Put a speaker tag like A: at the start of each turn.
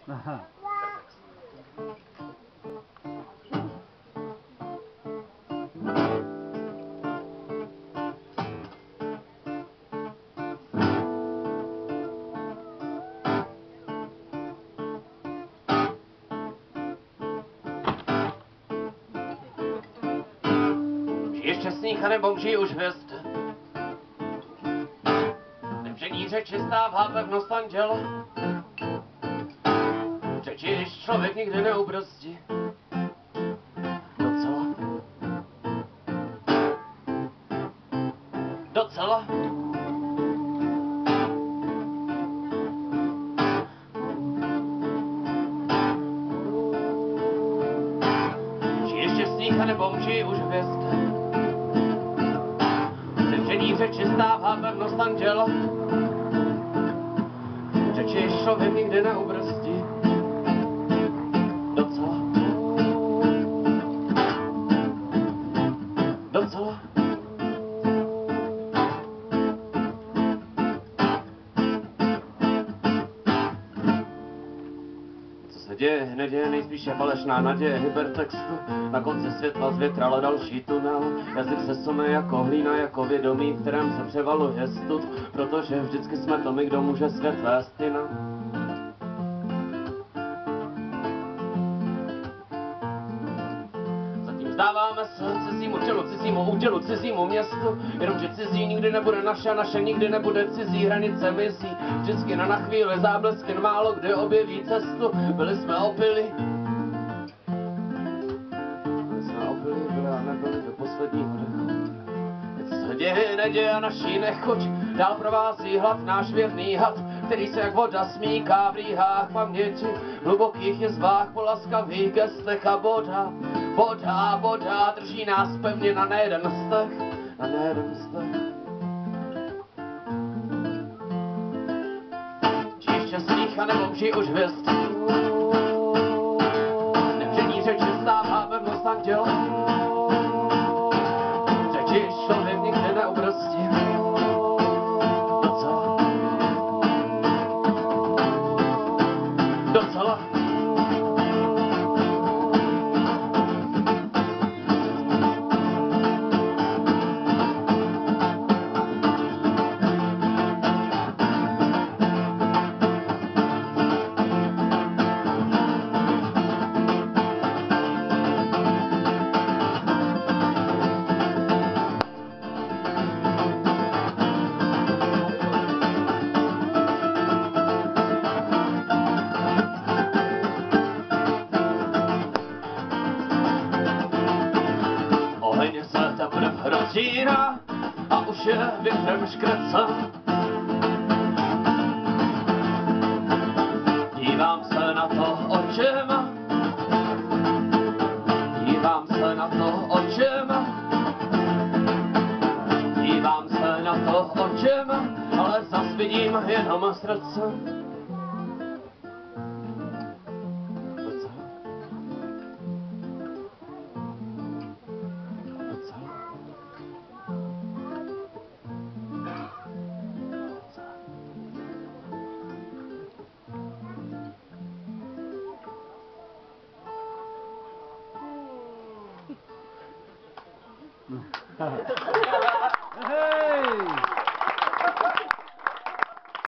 A: Aha.
B: Žije šťastných a nebo žije už hvězd. Nevření řeči stává pevnost anděla. Řeči člověk nikdy neubrzdí. Docela. Docela. Žije šťastných a nebo žije už hvězd. Nevření řeči stává pevnost anděla. Řeči člověk nikdy neubrzdí. Docela. Docela. Co se děje, neděje, nejspíše falešná naděje hypertextu. Na konci světla zvětrala další tunel. Jazyk se sume jako hlína, jako vědomí, v kterém se převaluje stud. Protože vždycky jsme to my, kdo může svět vést jinak. Vzdáváme se cizímu tělu, cizímu údělu, cizímu městu. Jenomže cizí nikdy nebude naše a naše nikdy nebude cizí. Hranice mizí, vždycky na chvíli záblesky, málo kdy objeví cestu. Byli jsme opili. Byli jsme opili, byli a nebyli do posledního dechu. Teď se děje, neděje a naší nechuť. Dál provází hlad náš věrný had, který se jak voda smíká v rýhách paměti, v hlubokých jezvách, po laskavých gestech a bodá. Voda, voda, drží nás pevně na nejeden stech, na nejeden stech. Žij šťastných a nebo žij už hvězd. Nevření řeči stává pevnost anděla. Řeči člověk nikdy neubrzdí. Docela. Docela. Oheň se teprv rozžírá a už je větrem škrece. Dívám se na to očima, dívám se na to očima, dívám se na to očima, ale zas vidím jenom srdce.
A: Ha ha.